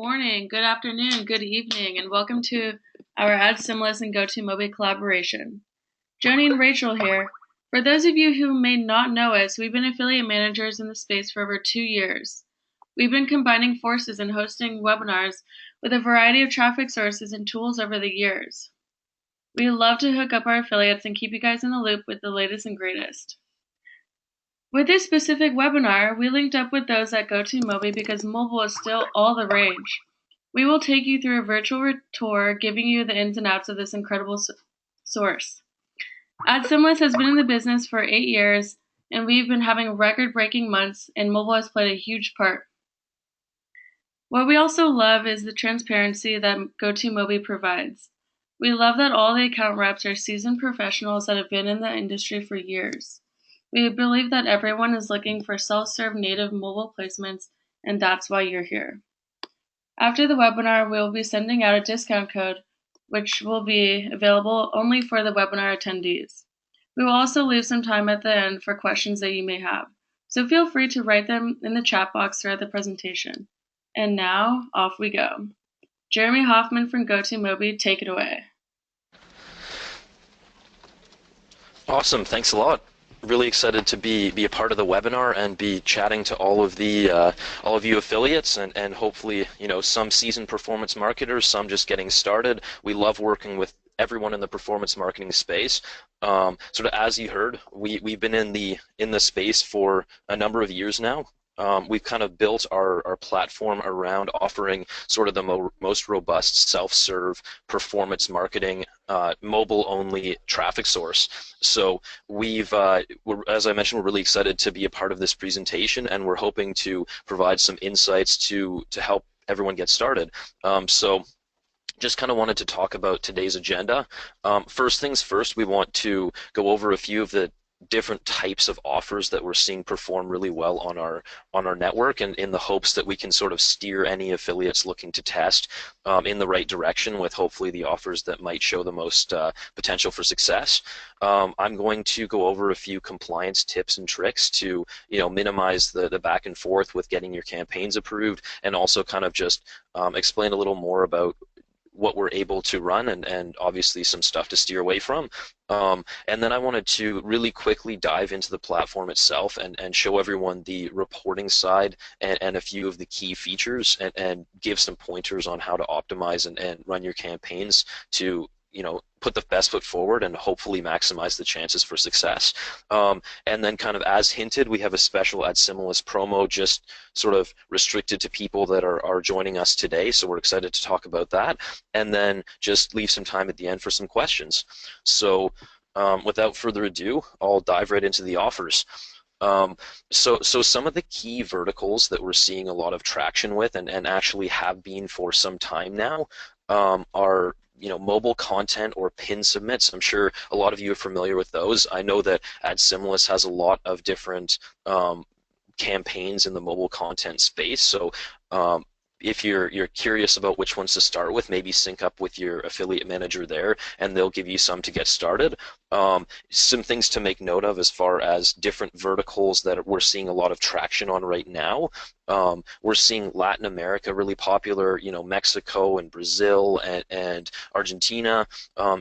Morning, good afternoon, good evening, and welcome to our AdSimilis and GoToMobi collaboration. Joni and Rachel here. For those of you who may not know us, we've been affiliate managers in the space for over 2 years. We've been combining forces and hosting webinars with a variety of traffic sources and tools over the years. We love to hook up our affiliates and keep you guys in the loop with the latest and greatest. With this specific webinar, we linked up with those at GoToMobi because mobile is still all the rage. We will take you through a virtual tour giving you the ins and outs of this incredible source. AdSimilis has been in the business for 8 years, and we've been having record-breaking months, and mobile has played a huge part. What we also love is the transparency that GoToMobi provides. We love that all the account reps are seasoned professionals that have been in the industry for years. We believe that everyone is looking for self-serve native mobile placements, and that's why you're here. After the webinar, we will be sending out a discount code, which will be available only for the webinar attendees. We will also leave some time at the end for questions that you may have, so feel free to write them in the chat box throughout the presentation. And now, off we go. Jeremy Hoffman from GoToMobi, take it away. Awesome, thanks a lot. Really excited to be a part of the webinar and be chatting to all of you affiliates and hopefully some seasoned performance marketers, some just getting started. We love working with everyone in the performance marketing space. Sort of as you heard, we've been in the space for a number of years now. We've kind of built our platform around offering sort of the most robust self-serve performance marketing mobile-only traffic source. So as I mentioned, we're really excited to be a part of this presentation, and we're hoping to provide some insights to help everyone get started. So just kind of wanted to talk about today's agenda. First things first, we want to go over a few of the different types of offers that we're seeing perform really well on our network, and in the hopes that we can sort of steer any affiliates looking to test in the right direction with hopefully the offers that might show the most potential for success. I'm going to go over a few compliance tips and tricks to minimize the back and forth with getting your campaigns approved, and also kind of just explain a little more about what we're able to run and obviously some stuff to steer away from. And then I wanted to really quickly dive into the platform itself and show everyone the reporting side and a few of the key features and give some pointers on how to optimize and run your campaigns to put the best foot forward and hopefully maximize the chances for success. And then kind of as hinted, we have a special AdSimilis promo just sort of restricted to people that are joining us today, so we're excited to talk about that, and then just leave some time at the end for some questions. So without further ado, I'll dive right into the offers. So some of the key verticals that we're seeing a lot of traction with and actually have been for some time now are mobile content or pin submits. I'm sure a lot of you are familiar with those. I know that AdSimilis has a lot of different campaigns in the mobile content space. So if you're curious about which ones to start with, maybe sync up with your affiliate manager there, and they'll give you some to get started. Some things to make note of as far as different verticals that we're seeing a lot of traction on right now. We're seeing Latin America really popular, Mexico and Brazil and Argentina.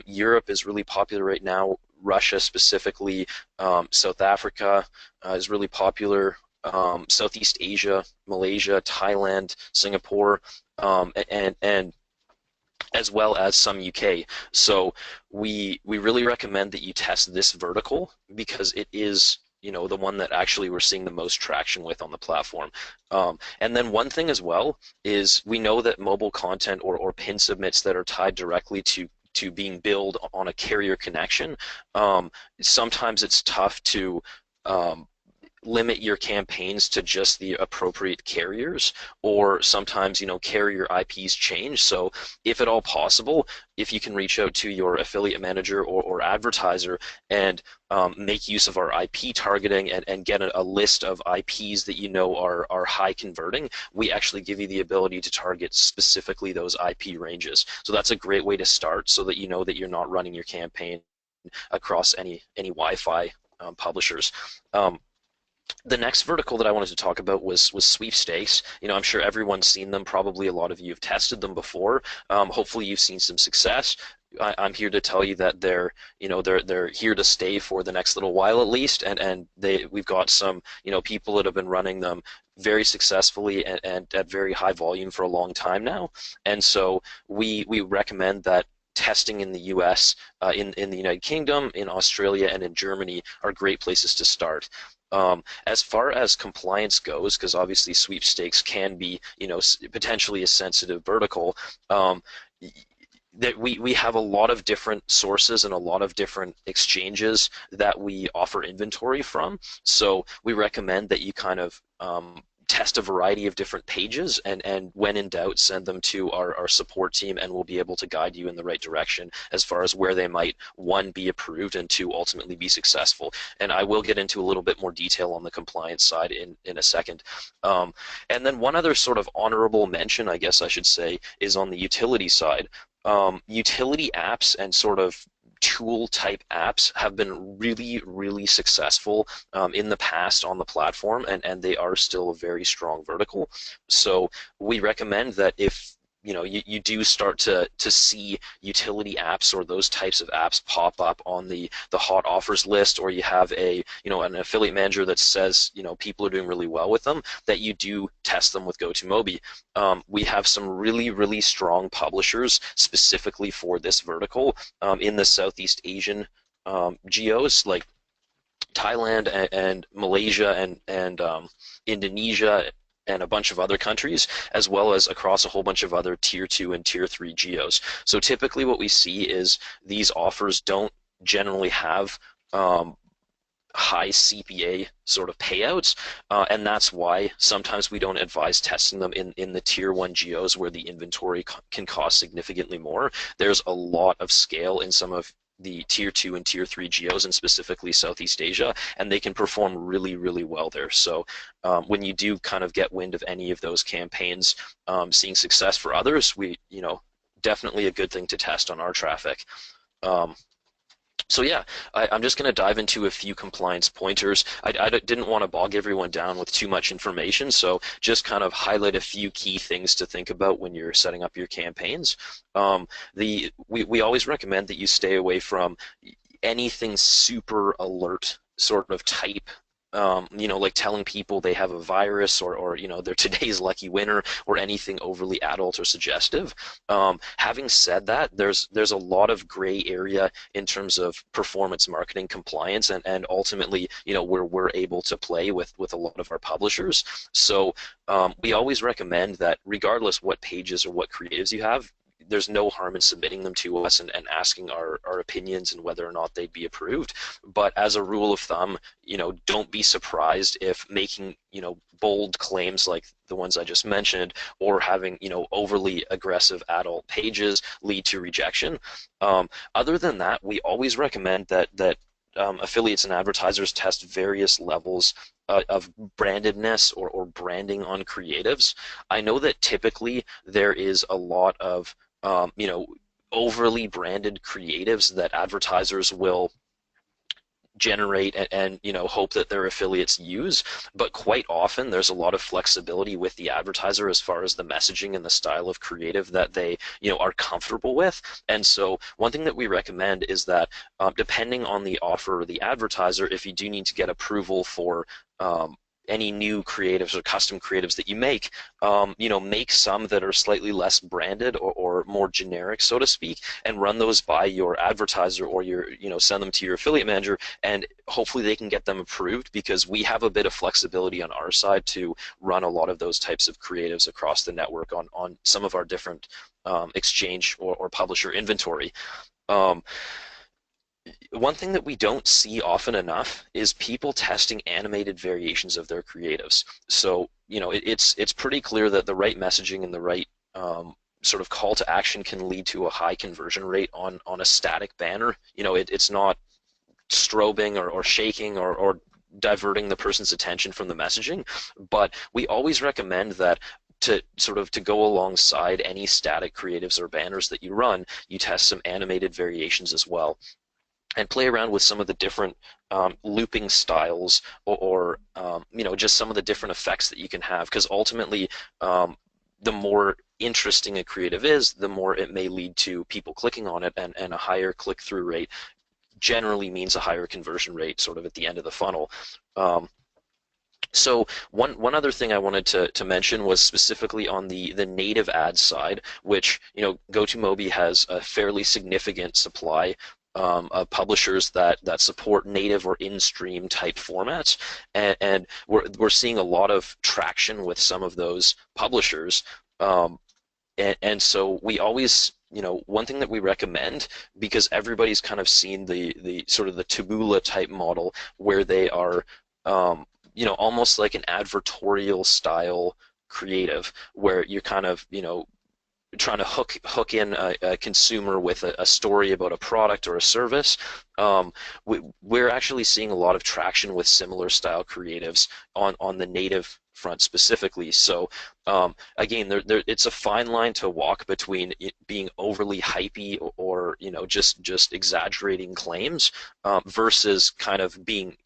Europe is really popular right now. Russia specifically, South Africa is really popular. Southeast Asia, Malaysia, Thailand, Singapore, and as well as some UK. So we really recommend that you test this vertical because it is the one that actually we're seeing the most traction with on the platform. And then one thing as well is we know that mobile content or pin submits that are tied directly to being billed on a carrier connection, sometimes it's tough to limit your campaigns to just the appropriate carriers, or sometimes carrier IPs change. So if at all possible, if you can reach out to your affiliate manager or advertiser and make use of our IP targeting and get a list of IPs that are high converting, we actually give you the ability to target specifically those IP ranges. So that's a great way to start, so that you know that you're not running your campaign across any Wi-Fi publishers. The next vertical that I wanted to talk about was sweepstakes. I'm sure everyone's seen them. Probably a lot of you have tested them before. Hopefully, you've seen some success. I'm here to tell you that they're here to stay for the next little while at least, and we've got some people that have been running them very successfully and at very high volume for a long time now, and so we recommend that testing in the U.S., in the United Kingdom, in Australia, and in Germany are great places to start. As far as compliance goes, because obviously sweepstakes can be, potentially a sensitive vertical, um, that we have a lot of different sources and a lot of different exchanges that we offer inventory from. So we recommend that you kind of test a variety of different pages, and when in doubt, send them to our support team, and we'll be able to guide you in the right direction as far as where they might, one, be approved, and two, ultimately be successful. And I will get into a little bit more detail on the compliance side in a second. And then one other sort of honorable mention, I guess I should say, is on the utility side. Utility apps and sort of tool type apps have been really, really successful in the past on the platform, and they are still a very strong vertical. So we recommend that if you do start to see utility apps or those types of apps pop up on the hot offers list, or you have an affiliate manager that says people are doing really well with them, that you do test them with GoToMobi. We have some really, really strong publishers specifically for this vertical in the Southeast Asian geos, like Thailand and Malaysia and Indonesia and a bunch of other countries, as well as across a whole bunch of other tier 2 and tier 3 geos. So typically what we see is these offers don't generally have high CPA sort of payouts, and that's why sometimes we don't advise testing them in the tier 1 geos where the inventory can cost significantly more. There's a lot of scale in some of the tier 2 and tier 3 geos, and specifically Southeast Asia, and they can perform really, really well there. So when you do kind of get wind of any of those campaigns seeing success for others, definitely a good thing to test on our traffic. Um, so yeah, I'm just going to dive into a few compliance pointers. I didn't want to bog everyone down with too much information, so just kind of highlight a few key things to think about when you're setting up your campaigns. We always recommend that you stay away from anything super alert sort of type, like telling people they have a virus, or they're today's lucky winner, or anything overly adult or suggestive. Having said that, there's a lot of gray area in terms of performance marketing compliance, and ultimately, where we're able to play with a lot of our publishers. So we always recommend that regardless what pages or what creatives you have, there's no harm in submitting them to us and asking our opinions and whether or not they'd be approved. But as a rule of thumb, don't be surprised if making, bold claims like the ones I just mentioned, or having, overly aggressive adult pages lead to rejection. Other than that, we always recommend that affiliates and advertisers test various levels of brandedness or branding on creatives. I know that typically there is a lot of overly branded creatives that advertisers will generate and hope that their affiliates use, but quite often there's a lot of flexibility with the advertiser as far as the messaging and the style of creative that they are comfortable with. And so one thing that we recommend is that depending on the offer or the advertiser, if you do need to get approval for any new creatives or custom creatives that you make, make some that are slightly less branded or more generic, so to speak, and run those by your advertiser, or send them to your affiliate manager, and hopefully they can get them approved, because we have a bit of flexibility on our side to run a lot of those types of creatives across the network on some of our different exchange or publisher inventory. One thing that we don't see often enough is people testing animated variations of their creatives. So, it's pretty clear that the right messaging and the right sort of call to action can lead to a high conversion rate on a static banner. It's not strobing or shaking or diverting the person's attention from the messaging, but we always recommend that to go alongside any static creatives or banners that you run, you test some animated variations as well. and play around with some of the different looping styles or just some of the different effects that you can have, because ultimately the more interesting a creative is, the more it may lead to people clicking on it, and a higher click-through rate generally means a higher conversion rate sort of at the end of the funnel. So one other thing I wanted to mention was specifically on the native ads side, which GoToMobi has a fairly significant supply of publishers that support native or in-stream type formats, and we're seeing a lot of traction with some of those publishers. And so we always, one thing that we recommend, because everybody's kind of seen the sort of the Taboola type model where they are, almost like an advertorial style creative, where you're kind of, trying to hook in a consumer with a story about a product or a service. We're actually seeing a lot of traction with similar style creatives on the native front specifically. So again, it's a fine line to walk between it being overly hypey or just exaggerating claims versus kind of being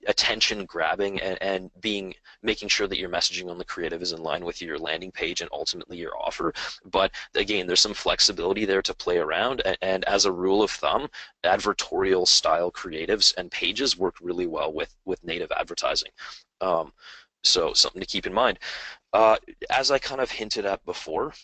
attention grabbing and making sure that your messaging on the creative is in line with your landing page and ultimately your offer. But again, there's some flexibility there to play around, and as a rule of thumb, advertorial style creatives and pages work really well with native advertising. So something to keep in mind. As I kind of hinted at before,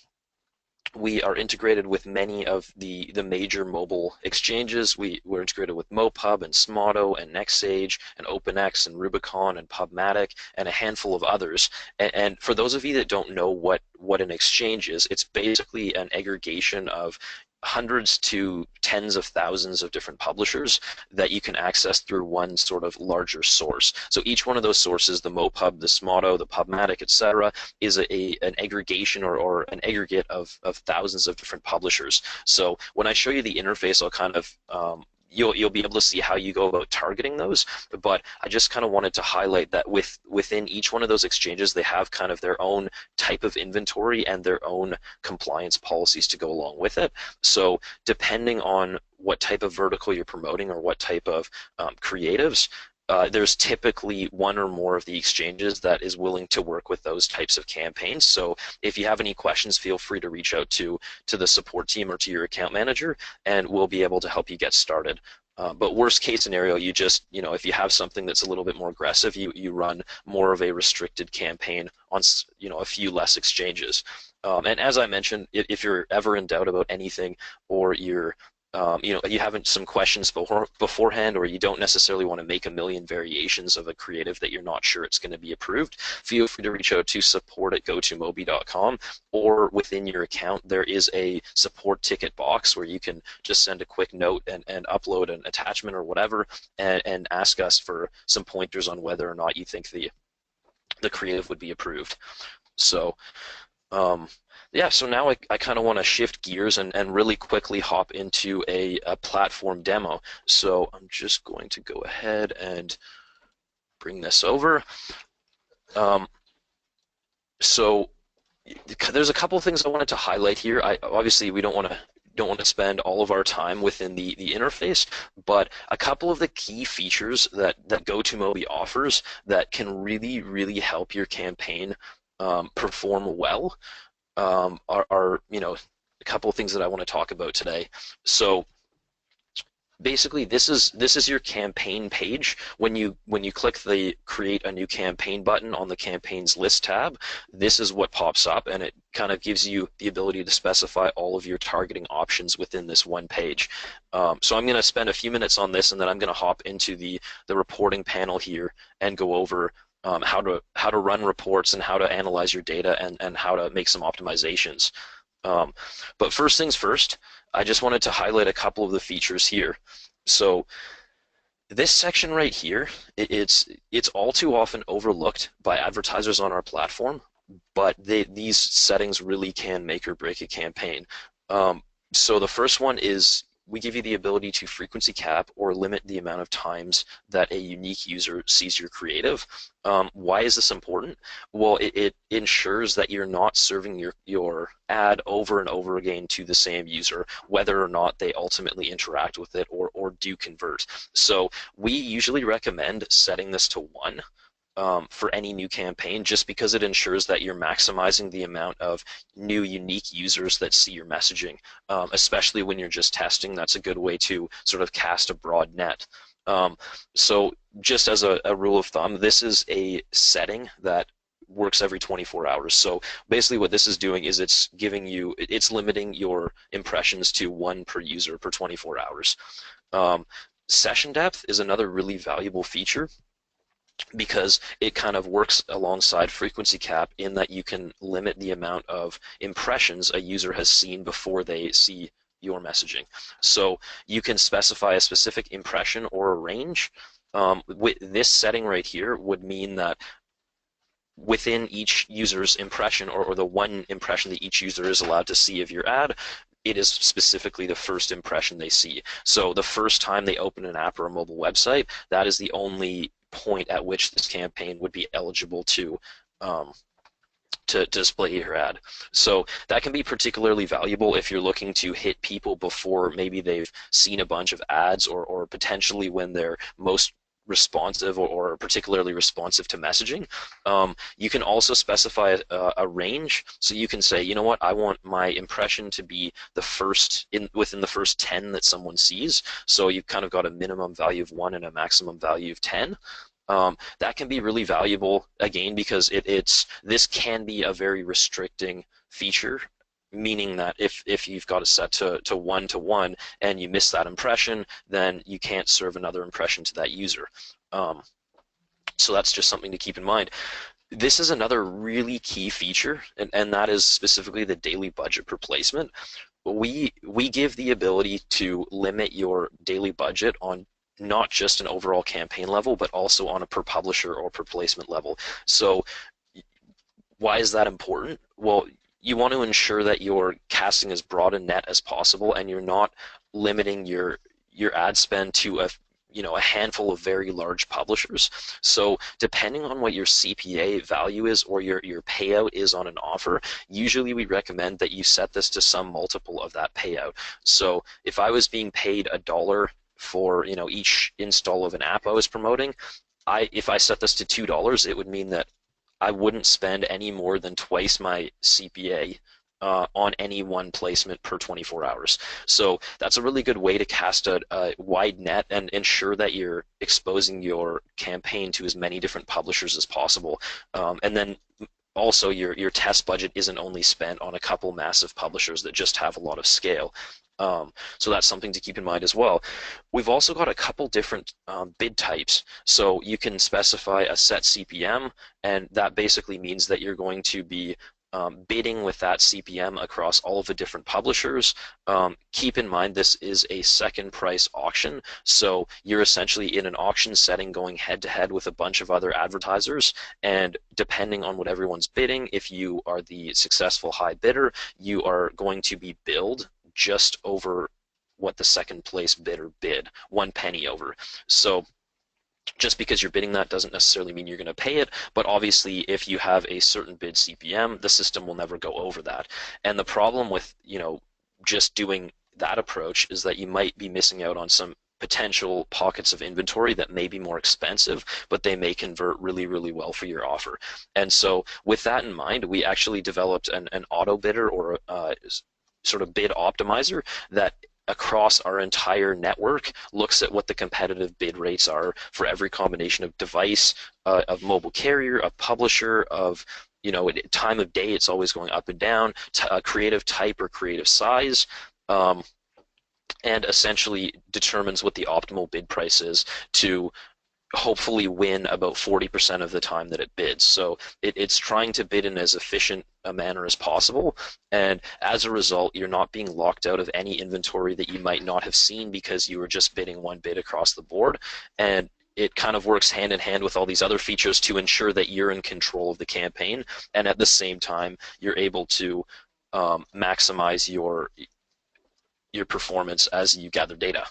we are integrated with many of the major mobile exchanges. We're integrated with MoPub and Smoto and NextSage and OpenX and Rubicon and Pubmatic and a handful of others. And for those of you that don't know what an exchange is, it's basically an aggregation of hundreds to tens of thousands of different publishers that you can access through one sort of larger source. So each one of those sources, the MoPub, the Smoto, the Pubmatic, etc., is an aggregation or an aggregate of thousands of different publishers. So when I show you the interface, I'll kind of you'll be able to see how you go about targeting those. But I just kind of wanted to highlight that within each one of those exchanges, they have kind of their own type of inventory and their own compliance policies to go along with it. So depending on what type of vertical you're promoting or what type of creatives, there's typically one or more of the exchanges that is willing to work with those types of campaigns. So if you have any questions, feel free to reach out to the support team or to your account manager, and we'll be able to help you get started. But worst case scenario, you just, if you have something that's a little bit more aggressive, you run more of a restricted campaign on, a few less exchanges. And as I mentioned, if you're ever in doubt about anything, or you're you haven't some questions beforehand, or you don't necessarily want to make a million variations of a creative that you're not sure it's going to be approved, feel free to reach out to support@gotomobi.com, or within your account there is a support ticket box where you can just send a quick note and upload an attachment or whatever, and ask us for some pointers on whether or not you think the creative would be approved. So yeah, so now I kind of want to shift gears and really quickly hop into a platform demo. So I'm just going to go ahead and bring this over. So there's a couple of things I wanted to highlight here. Obviously we don't want to spend all of our time within the interface, but a couple of the key features that GoToMobi offers that can really help your campaign perform well are a couple of things that I want to talk about today. So basically, this is your campaign page. When you click the create a new campaign button on the campaigns list tab, this is what pops up, and it kind of gives you the ability to specify all of your targeting options within this one page. So I'm going to spend a few minutes on this, and then I'm going to hop into the reporting panel here and go over how to run reports and how to analyze your data and how to make some optimizations. But first things first, I just wanted to highlight a couple of the features here. So this section right here, it's all too often overlooked by advertisers on our platform, but these settings really can make or break a campaign. So the first one is we give you the ability to frequency cap or limit the amount of times that a unique user sees your creative. Why is this important? Well, it ensures that you're not serving your ad over and over again to the same user, whether or not they ultimately interact with it or do convert. So we usually recommend setting this to 1 for any new campaign, just because it ensures that you're maximizing the amount of new unique users that see your messaging, especially when you're just testing. That's a good way to sort of cast a broad net. So just as a rule of thumb, this is a setting that works every 24 hours. So basically what this is doing is it's limiting your impressions to 1 per user per 24 hours. Session depth is another really valuable feature, because it kind of works alongside frequency cap in that you can limit the amount of impressions a user has seen before they see your messaging. So you can specify a specific impression or a range. With this setting right here would mean that within each user's impression, or the 1 impression that each user is allowed to see of your ad, it is specifically the first impression they see. So the first time they open an app or a mobile website, that is the only point at which this campaign would be eligible to display your ad. So that can be particularly valuable if you're looking to hit people before maybe they've seen a bunch of ads, or potentially when they're most responsive or particularly responsive to messaging. You can also specify a range. So you can say, you know what, I want my impression to be within the first 10 that someone sees. So you've kind of got a minimum value of 1 and a maximum value of 10. That can be really valuable, again, because this can be a very restricting feature, meaning that if you've got it set to 1-to-1 and you miss that impression, then you can't serve another impression to that user. So that's just something to keep in mind. This is another really key feature, and that is specifically the daily budget per placement. We give the ability to limit your daily budget on not just an overall campaign level, but also on a per publisher or per placement level. So why is that important? Well, you want to ensure that you're casting as broad a net as possible, and you're not limiting your ad spend to a handful of very large publishers. So depending on what your CPA value is, or your payout is on an offer, usually we recommend that you set this to some multiple of that payout. So if I was being paid $1 for each install of an app I was promoting, if I set this to $2, it would mean that I wouldn't spend any more than twice my CPA on any 1 placement per 24 hours. So that's a really good way to cast a wide net and ensure that you're exposing your campaign to as many different publishers as possible. And then also your test budget isn't only spent on a couple massive publishers that just have a lot of scale. So that's something to keep in mind as well. We've also got a couple different bid types. So you can specify a set CPM, and that basically means that you're going to be bidding with that CPM across all of the different publishers. Keep in mind, this is a second price auction, so you're essentially in an auction setting going head-to-head with a bunch of other advertisers, and depending on what everyone's bidding, if you are the successful high bidder, you are going to be billed just over what the second place bidder bid, 1 penny over. So just because you're bidding that doesn't necessarily mean you're going to pay it, but obviously if you have a certain bid CPM, the system will never go over that. And the problem with just doing that approach is that you might be missing out on some potential pockets of inventory that may be more expensive, but they may convert really, really well for your offer. And so with that in mind, we actually developed an auto bidder, or sort of bid optimizer, that across our entire network looks at what the competitive bid rates are for every combination of device, of mobile carrier, of publisher, of time of day. It's always going up and down, creative type or creative size, and essentially determines what the optimal bid price is to hopefully win about 40% of the time that it bids. So it's trying to bid in as efficient a manner as possible, and as a result, you're not being locked out of any inventory that you might not have seen because you were just bidding 1 bid across the board. And it kind of works hand in hand with all these other features to ensure that you're in control of the campaign, and at the same time, you're able to maximize your performance as you gather data.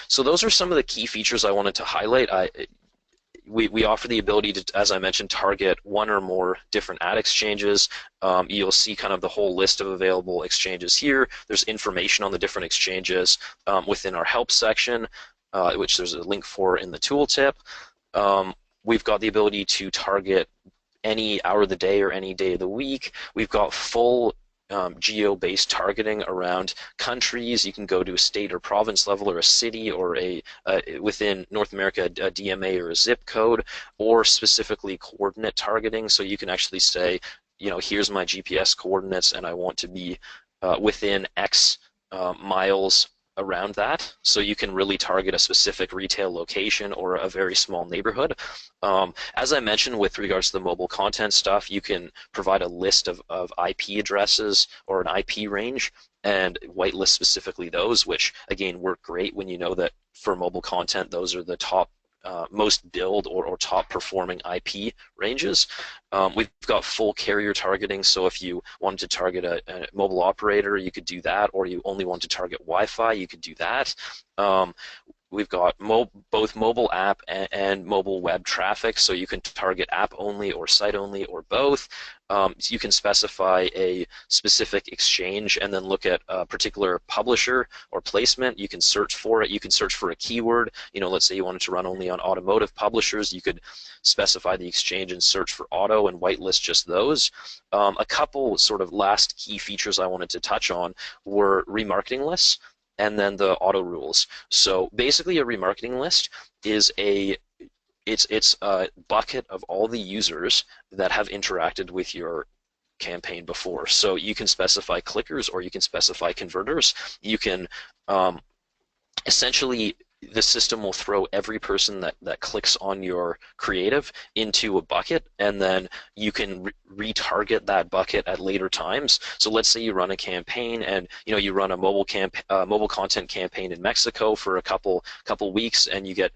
So those are some of the key features I wanted to highlight. We offer the ability to, as I mentioned, target one or more different ad exchanges. You'll see kind of the whole list of available exchanges here. There's information on the different exchanges within our help section, which there's a link for in the tooltip. We've got the ability to target any hour of the day or any day of the week. We've got full geo-based targeting around countries. You can go to a state or province level, or a city, or within North America, a DMA or a zip code, or specifically coordinate targeting. So you can actually say, here's my GPS coordinates, and I want to be within X miles around that, so you can really target a specific retail location or a very small neighborhood. As I mentioned, with regards to the mobile content stuff, you can provide a list of IP addresses or an IP range and whitelist specifically those, which again work great when you know that for mobile content those are the top most billed or top performing IP ranges. We've got full carrier targeting, so if you wanted to target a mobile operator, you could do that, or you only want to target Wi-Fi, you could do that. We've got both mobile app and mobile web traffic, so you can target app only or site only or both. So you can specify a specific exchange and then look at a particular publisher or placement. You can search for it. You can search for a keyword. Let's say you wanted to run only on automotive publishers. You could specify the exchange and search for auto and whitelist just those. A couple sort of last key features I wanted to touch on were remarketing lists and then the auto rules. So basically a remarketing list is it's a bucket of all the users that have interacted with your campaign before. So you can specify clickers or you can specify converters. You can essentially, the system will throw every person that clicks on your creative into a bucket, and then you can retarget that bucket at later times. So let's say you run a campaign and you run a mobile content campaign in Mexico for a couple weeks, and you get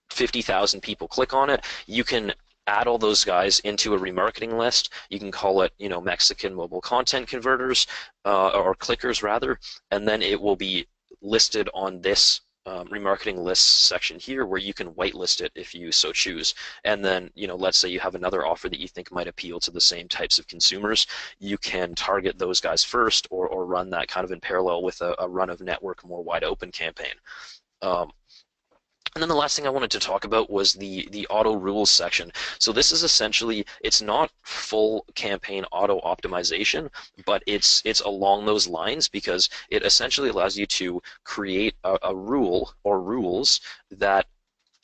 50,000 people click on it. You can add all those guys into a remarketing list. You can call it Mexican mobile content converters or clickers rather, and then it will be listed on this remarketing lists section here, where you can whitelist it if you so choose. And then let's say you have another offer that you think might appeal to the same types of consumers, you can target those guys first, or run that kind of in parallel with a run of network more wide open campaign. And then the last thing I wanted to talk about was the auto rules section. So this is essentially, it's not full campaign auto optimization, but it's along those lines, because it essentially allows you to create a rule or rules that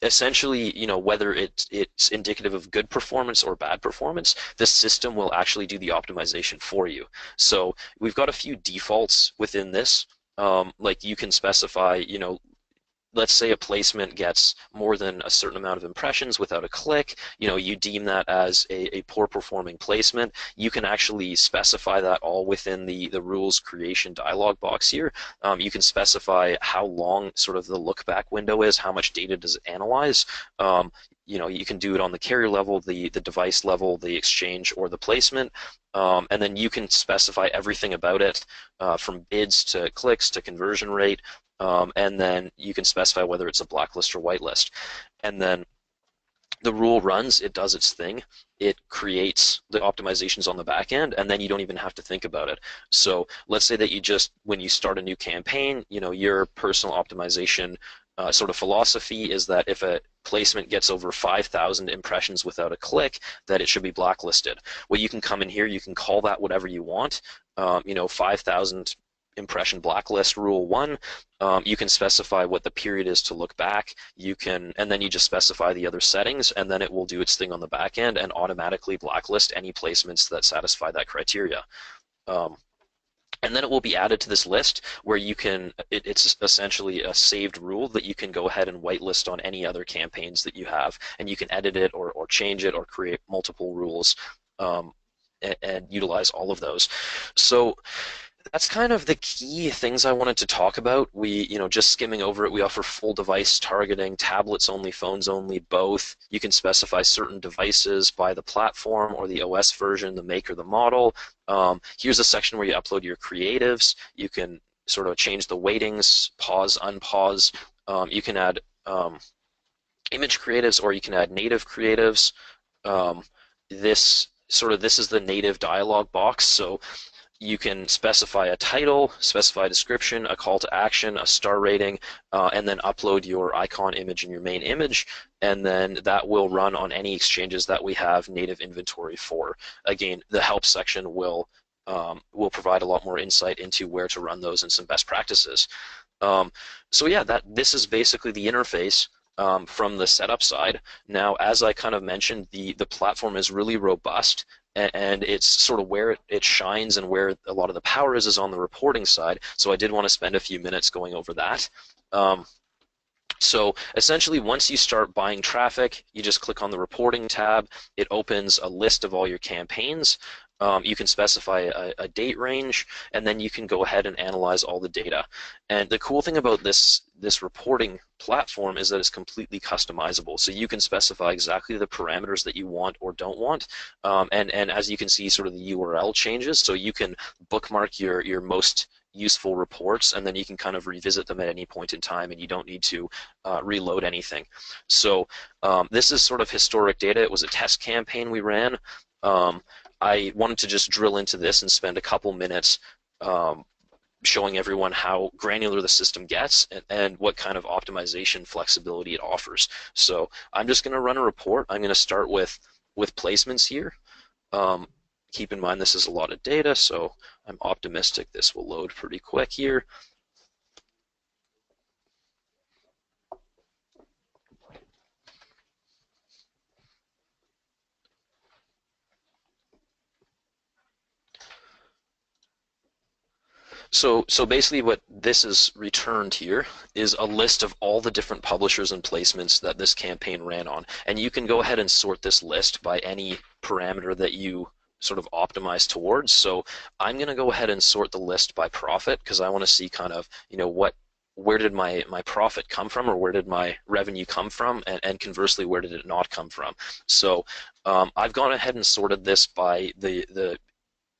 essentially, whether it's indicative of good performance or bad performance, the system will actually do the optimization for you. So we've got a few defaults within this. Like you can specify, let's say a placement gets more than a certain amount of impressions without a click, you deem that as a poor performing placement. You can actually specify that all within the rules creation dialog box here. You can specify how long sort of the look back window is, how much data does it analyze. You can do it on the carrier level, the device level, the exchange, or the placement. And then you can specify everything about it, from bids to clicks to conversion rate. And then you can specify whether it's a blacklist or whitelist. And then the rule runs, it does its thing, it creates the optimizations on the back end, and then you don't even have to think about it. So let's say that you just, when you start a new campaign, your personal optimization sort of philosophy is that if a placement gets over 5,000 impressions without a click, that it should be blacklisted. Well, you can come in here, you can call that whatever you want, 5,000 impression blacklist rule 1. You can specify what the period is to look back. And then you just specify the other settings, and then it will do its thing on the back end and automatically blacklist any placements that satisfy that criteria. And then it will be added to this list where you can, it's essentially a saved rule that you can go ahead and whitelist on any other campaigns that you have, and you can edit it or change it or create multiple rules and utilize all of those. So That's kind of the key things I wanted to talk about. We, just skimming over it, we offer full device targeting, tablets only, phones only, both. You can specify certain devices by the platform or the OS version, the make or the model. Here's a section where you upload your creatives. You can sort of change the weightings, pause, unpause. You can add image creatives or you can add native creatives. Um, this is the native dialog box. So you can specify a title, specify a description, a call to action, a star rating, and then upload your icon image and your main image, and then that will run on any exchanges that we have native inventory for. Again, the help section will provide a lot more insight into where to run those and some best practices. Um, so yeah, this is basically the interface from the setup side. Now, as I kind of mentioned, the platform is really robust, and it's sort of where it shines and where a lot of the power is on the reporting side. So I did want to spend a few minutes going over that. So essentially, once you start buying traffic, you just click on the reporting tab. It opens a list of all your campaigns. You can specify a date range, and then you can go ahead and analyze all the data. And the cool thing about this reporting platform is that it's completely customizable. So you can specify exactly the parameters that you want or don't want. And as you can see, sort of the URL changes. So you can bookmark your most useful reports, and then you can kind of revisit them at any point in time, and you don't need to reload anything. So this is sort of historic data. It was a test campaign we ran. I wanted to just drill into this and spend a couple minutes showing everyone how granular the system gets and what kind of optimization flexibility it offers. So I'm just going to run a report. I'm going to start with placements here. Keep in mind this is a lot of data, so I'm optimistic this will load pretty quick here. So basically what this is returned here is a list of all the different publishers and placements that this campaign ran on. And you can go ahead and sort this list by any parameter that you sort of optimize towards. So I'm going to go ahead and sort the list by profit because I want to see kind of, where did my profit come from, or where did my revenue come from, and conversely, where did it not come from? So I've gone ahead and sorted this by the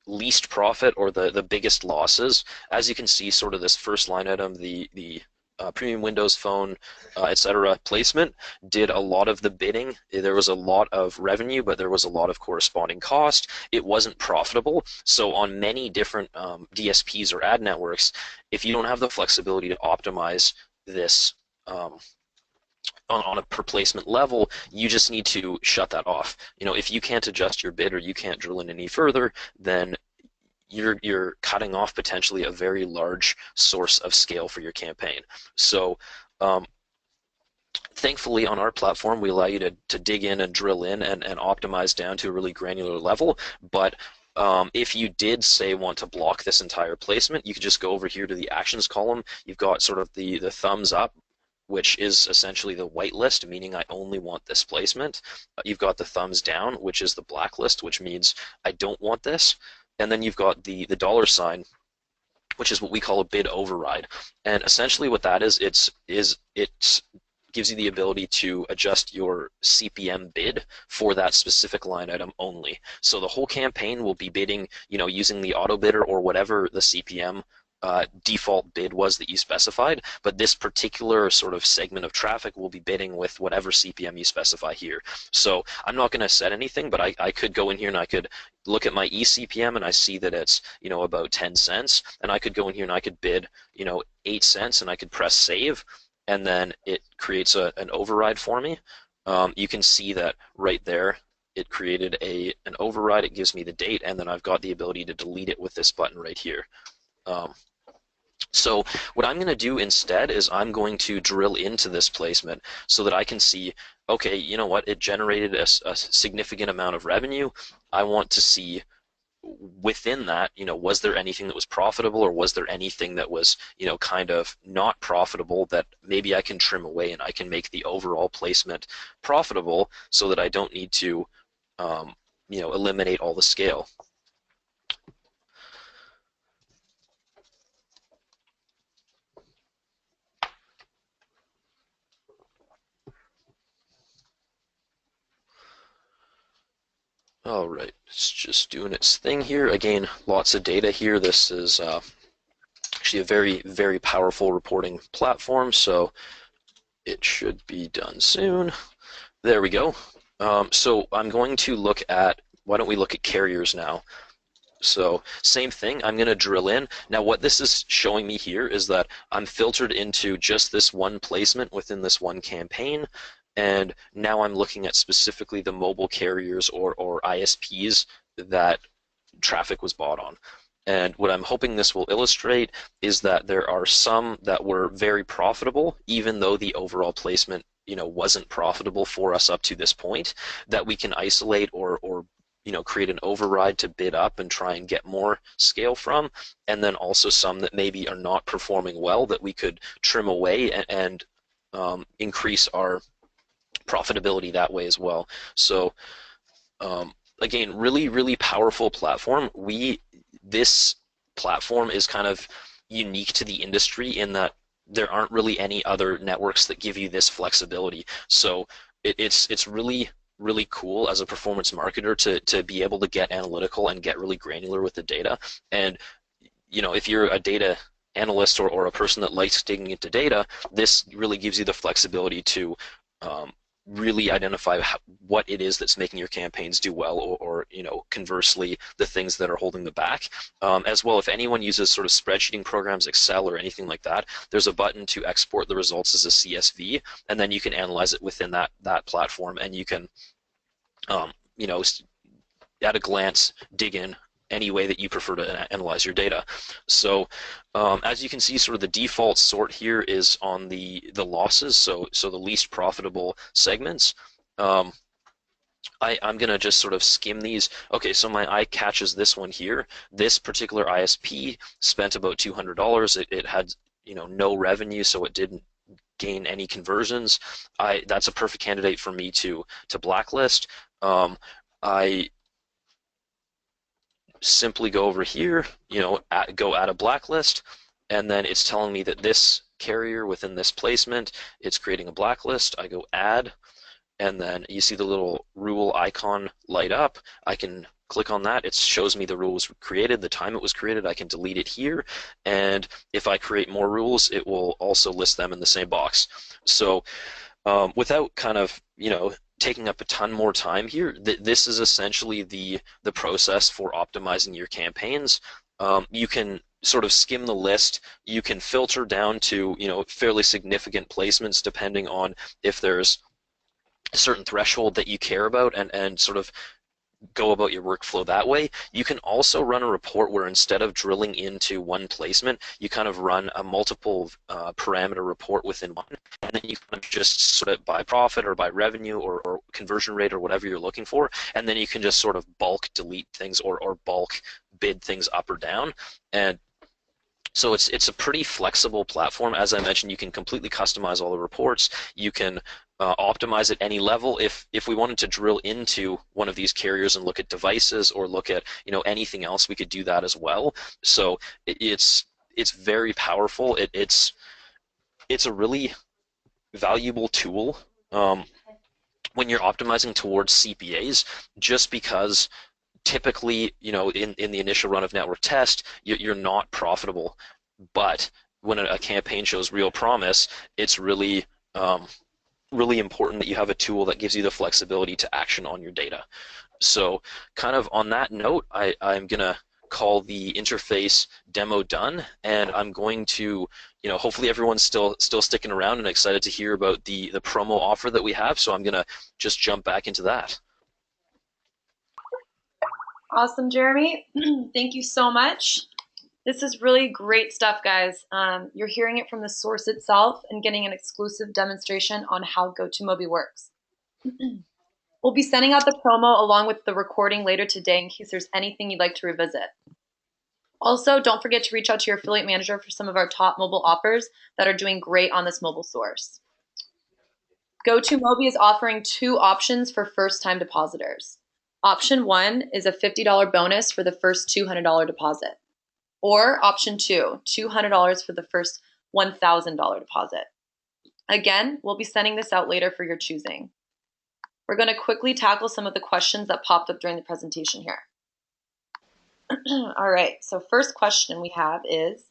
least profit or the biggest losses. As you can see, sort of this first line item, the premium Windows Phone, etc. placement did a lot of the bidding. There was a lot of revenue, but there was a lot of corresponding cost. It wasn't profitable. So on many different DSPs or ad networks, if you don't have the flexibility to optimize this on a per placement level, you just need to shut that off. If you can't adjust your bid or you can't drill in any further, then you're cutting off potentially a very large source of scale for your campaign. So thankfully on our platform, we allow you to dig in and drill in and optimize down to a really granular level. But if you did say want to block this entire placement, you could just go over here to the actions column. You've got sort of the thumbs up, which is essentially the whitelist, meaning I only want this placement. You've got the thumbs down, which is the blacklist, which means I don't want this. And then you've got the dollar sign, which is what we call a bid override. And essentially what that is, it gives you the ability to adjust your CPM bid for that specific line item only. So the whole campaign will be bidding, using the auto bidder or whatever the CPM default bid was that you specified, but this particular sort of segment of traffic will be bidding with whatever CPM you specify here. So I'm not going to set anything, but I could go in here and I could look at my eCPM and I see that it's about 10 cents, and I could go in here and I could bid 8 cents and I could press save, and then it creates an override for me. You can see that right there it created an override. It gives me the date, and then I've got the ability to delete it with this button right here. So what I'm going to do instead is I'm going to drill into this placement so that I can see, okay, you know what, it generated a significant amount of revenue. I want to see within that, was there anything that was profitable, or was there anything that was, kind of not profitable that maybe I can trim away and I can make the overall placement profitable so that I don't need to, eliminate all the scale. All right, it's just doing its thing here. Again, lots of data here. This is actually a very, very powerful reporting platform, so it should be done soon. There we go. So I'm going to look at, why don't we look at carriers now? So same thing, I'm going to drill in. Now what this is showing me here is that I'm filtered into just this one placement within this one campaign. And now I'm looking at specifically the mobile carriers or ISPs that traffic was bought on. And what I'm hoping this will illustrate is that there are some that were very profitable, even though the overall placement, wasn't profitable for us up to this point, that we can isolate or create an override to bid up and try and get more scale from, and then also some that maybe are not performing well that we could trim away and increase our profitability that way as well. So again, really, really powerful platform. This platform is kind of unique to the industry in that there aren't really any other networks that give you this flexibility. So it's really, really cool as a performance marketer to be able to get analytical and get really granular with the data. And if you're a data analyst or a person that likes digging into data, this really gives you the flexibility to really identify what it is that's making your campaigns do well, or conversely, the things that are holding them back. As well, if anyone uses sort of spreadsheeting programs, Excel or anything like that, there's a button to export the results as a CSV, and then you can analyze it within that platform, and you can, at a glance, dig in any way that you prefer to analyze your data. So as you can see, sort of the default sort here is on the losses, so the least profitable segments. I'm going to just sort of skim these. Okay, so my eye catches this one here. This particular ISP spent about $200. It had no revenue, so it didn't gain any conversions. That's a perfect candidate for me to blacklist. I simply go over here, go add a blacklist, and then it's telling me that this carrier within this placement, it's creating a blacklist. I go add, and then you see the little rule icon light up. I can click on that. It shows me the rule was created, the time it was created. I can delete it here, and if I create more rules, it will also list them in the same box. So without kind of taking up a ton more time here, this is essentially the process for optimizing your campaigns. You can sort of skim the list. You can filter down to fairly significant placements depending on if there's a certain threshold that you care about, and sort of go about your workflow that way. You can also run a report where instead of drilling into one placement, you kind of run a multiple parameter report within one, and then you kind of just sort it by profit or by revenue or conversion rate or whatever you're looking for, and then you can just sort of bulk delete things or bulk bid things up or down. And so it's a pretty flexible platform. As I mentioned, you can completely customize all the reports. You can optimize at any level. If we wanted to drill into one of these carriers and look at devices or look at anything else, we could do that as well. So it's very powerful. It's a really valuable tool when you're optimizing towards CPAs, just because typically, in the initial run of network test, you're not profitable. But when a campaign shows real promise, it's really, really important that you have a tool that gives you the flexibility to action on your data. So kind of on that note, I'm going to call the interface demo done, and I'm going to, hopefully everyone's still sticking around and excited to hear about the promo offer that we have. So I'm going to just jump back into that. Awesome, Jeremy. Thank you so much. This is really great stuff, guys. You're hearing it from the source itself and getting an exclusive demonstration on how GoToMobi works. We'll be sending out the promo along with the recording later today in case there's anything you'd like to revisit. Also, don't forget to reach out to your affiliate manager for some of our top mobile offers that are doing great on this mobile source. GoToMobi is offering 2 options for first-time depositors. Option 1 is a $50 bonus for the first $200 deposit. Or option 2, $200 for the first $1,000 deposit. Again, we'll be sending this out later for your choosing. We're going to quickly tackle some of the questions that popped up during the presentation here. All right, so first question we have is,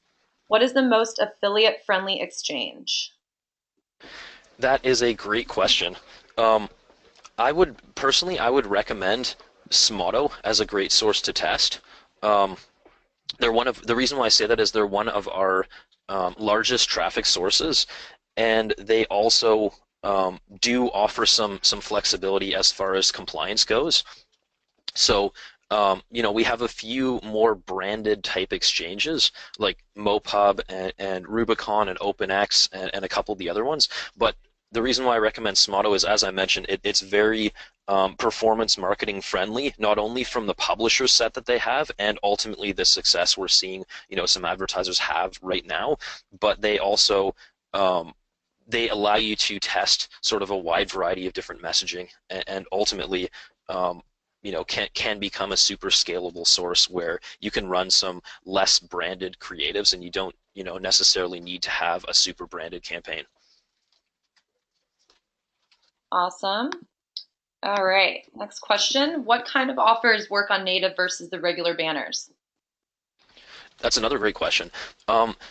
what is the most affiliate-friendly exchange? That is a great question. I would recommend Smoto as a great source to test. They're one of the reason why I say that is they're one of our largest traffic sources, and they also do offer some flexibility as far as compliance goes. So, we have a few more branded type exchanges like Mopub and Rubicon and OpenX and a couple of the other ones. But the reason why I recommend Smoto is, as I mentioned, it's very performance marketing friendly, not only from the publisher set that they have and ultimately the success we're seeing, some advertisers have right now, but they also they allow you to test sort of a wide variety of different messaging and ultimately can become a super scalable source where you can run some less branded creatives and you don't necessarily need to have a super branded campaign. Awesome. All right, next question. What kind of offers work on native versus the regular banners? That's another great question.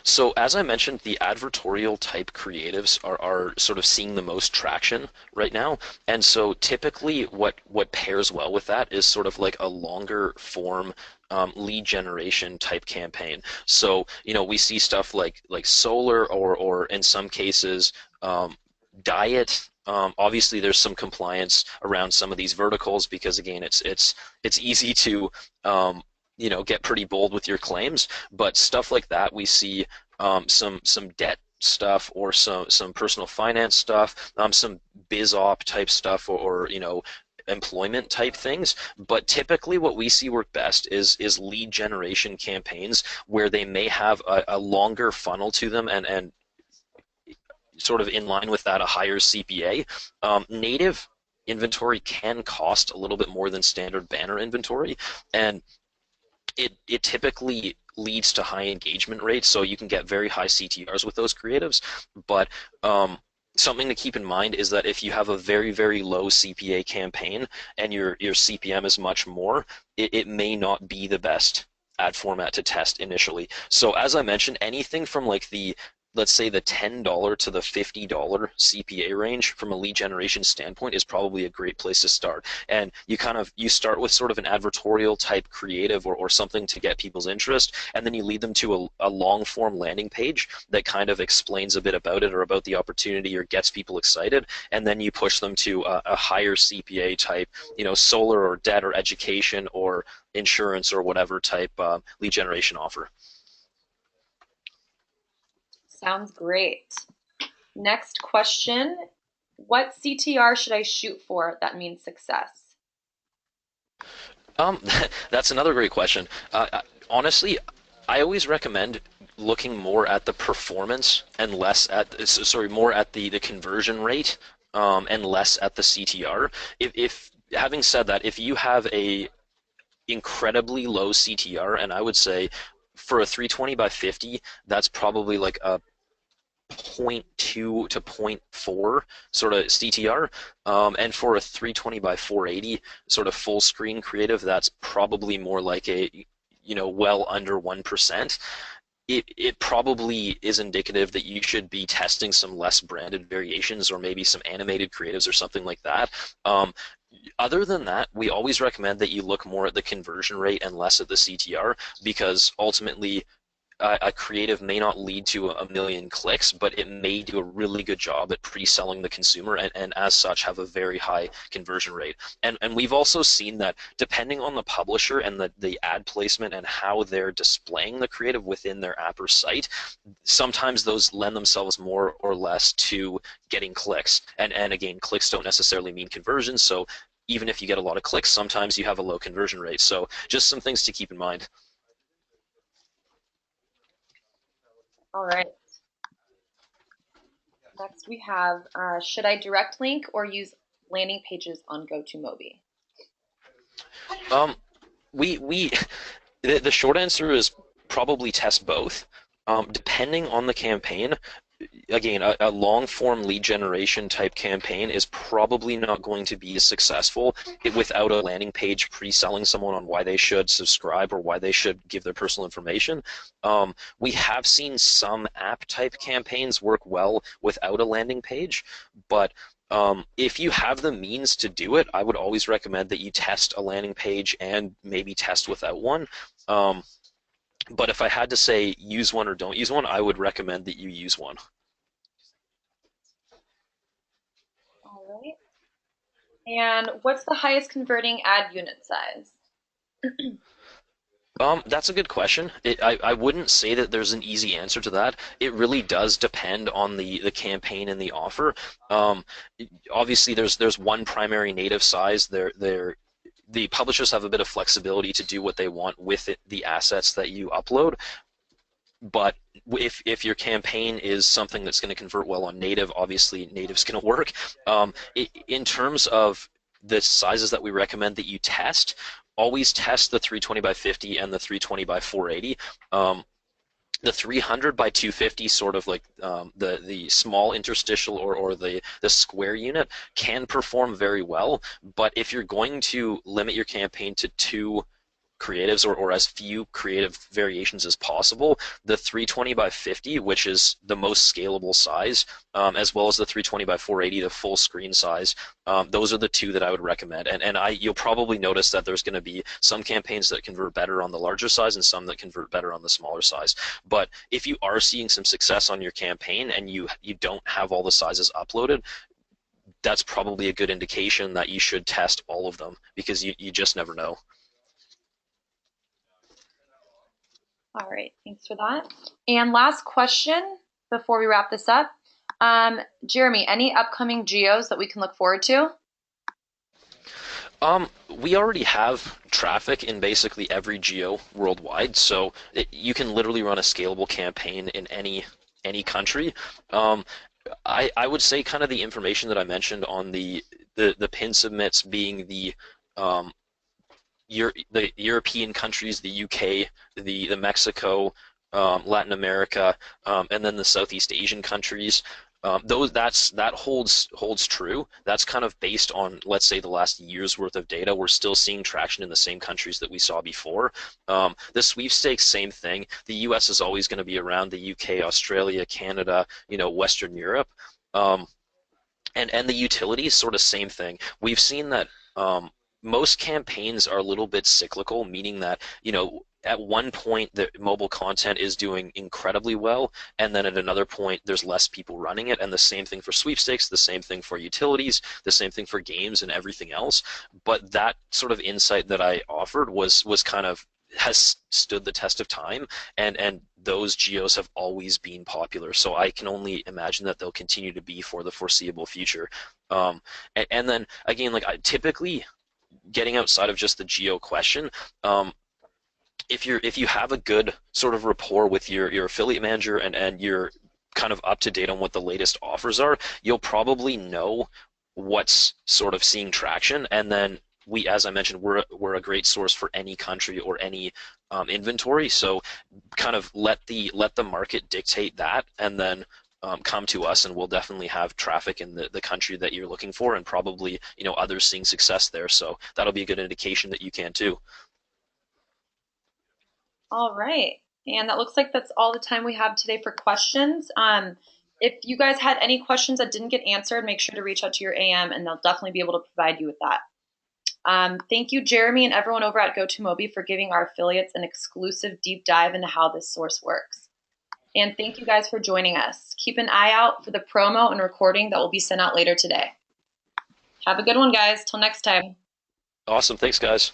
So as I mentioned, the advertorial type creatives are sort of seeing the most traction right now. And so typically what pairs well with that is sort of like a longer form lead generation type campaign. So, we see stuff like solar or in some cases diet. Obviously, there's some compliance around some of these verticals because again, it's easy to get pretty bold with your claims, but stuff like that we see some debt stuff or some personal finance stuff, some biz op type stuff or employment type things. But typically what we see work best is lead generation campaigns where they may have a longer funnel to them and sort of in line with that a higher CPA. Native inventory can cost a little bit more than standard banner inventory, and it typically leads to high engagement rates, so you can get very high CTRs with those creatives. But something to keep in mind is that if you have a very, very low CPA campaign and your CPM is much more, it may not be the best ad format to test initially. So as I mentioned, anything from like let's say the $10 to the $50 CPA range from a lead generation standpoint is probably a great place to start. And you start with sort of an advertorial type creative or something to get people's interest, and then you lead them to a long form landing page that kind of explains a bit about it or about the opportunity or gets people excited, and then you push them to a higher CPA type, solar or debt or education or insurance or whatever type lead generation offer. Sounds great. Next question. What CTR should I shoot for that means success? That's another great question. Honestly, I always recommend looking more at the performance and less at more at the conversion rate and less at the CTR. If having said that, if you have a incredibly low CTR, and I would say for a 320 by 50, that's probably like a 0.2 to 0.4 sort of CTR, and for a 320 by 480 sort of full screen creative, that's probably more like a well under 1%. It probably is indicative that you should be testing some less branded variations or maybe some animated creatives or something like that. Other than that, we always recommend that you look more at the conversion rate and less at the CTR, because ultimately a creative may not lead to a million clicks, but it may do a really good job at pre-selling the consumer and as such have a very high conversion rate. And we've also seen that depending on the publisher and the ad placement and how they're displaying the creative within their app or site, sometimes those lend themselves more or less to getting clicks. And again, clicks don't necessarily mean conversions, so even if you get a lot of clicks, sometimes you have a low conversion rate. So just some things to keep in mind. All right. Next we have, should I direct link or use landing pages on GoToMobi? The short answer is probably test both. Depending on the campaign, again, a long form lead generation type campaign is probably not going to be as successful without a landing page pre-selling someone on why they should subscribe or why they should give their personal information. We have seen some app type campaigns work well without a landing page, but if you have the means to do it, I would always recommend that you test a landing page and maybe test without one. But if I had to say use one or don't use one, I would recommend that you use one. All right. And what's the highest converting ad unit size? That's a good question. I wouldn't say that there's an easy answer to that. It really does depend on the campaign and the offer. Um, Obviously, there's one primary native size. The publishers have a bit of flexibility to do what they want with the assets that you upload. But if your campaign is something that's going to convert well on native, obviously native's going to work. In terms of the sizes that we recommend that you test, always test the 320 by 50 and the 320 by 480. The 300 by 250, sort of like the small interstitial or the square unit, can perform very well. But if you're going to limit your campaign to two creatives or as few creative variations as possible, the 320 by 50, which is the most scalable size, as well as the 320 by 480, the full screen size, those are the two that I would recommend. And you'll probably notice that there's going to be some campaigns that convert better on the larger size and some that convert better on the smaller size. But if you are seeing some success on your campaign and you don't have all the sizes uploaded, that's probably a good indication that you should test all of them, because you just never know. All right, thanks for that. And last question before we wrap this up. Jeremy, any upcoming geos that we can look forward to? We already have traffic in basically every geo worldwide, so you can literally run a scalable campaign in any country. Um, I would say kind of the information that I mentioned on the pin submits being um, the European countries, the UK, the Mexico, Latin America, and then the Southeast Asian countries. That holds true. That's kind of based on, let's say, the last year's worth of data. We're still seeing traction in the same countries that we saw before. The sweepstakes, same thing. The U.S. is always going to be around. The UK, Australia, Canada, Western Europe. And the utilities, sort of same thing. We've seen that most campaigns are a little bit cyclical, meaning that, at one point the mobile content is doing incredibly well, and then at another point there's less people running it, and the same thing for sweepstakes, the same thing for utilities, the same thing for games and everything else. But that sort of insight that I offered was kind of has stood the test of time, and those geos have always been popular. So I can only imagine that they'll continue to be for the foreseeable future. And then again, like typically, getting outside of just the geo question, if you have a good sort of rapport with your affiliate manager and you're kind of up to date on what the latest offers are, you'll probably know what's sort of seeing traction. And then as I mentioned, we're a great source for any country or any inventory. So kind of let the market dictate that, and then come to us, and we'll definitely have traffic in the country that you're looking for, and probably others seeing success there. So that'll be a good indication that you can too. All right. And that looks like that's all the time we have today for questions. If you guys had any questions that didn't get answered, make sure to reach out to your AM, and they'll definitely be able to provide you with that. Thank you, Jeremy, and everyone over at GoToMobi for giving our affiliates an exclusive deep dive into how this source works. And thank you guys for joining us. Keep an eye out for the promo and recording that will be sent out later today. Have a good one, guys. Till next time. Awesome. Thanks, guys.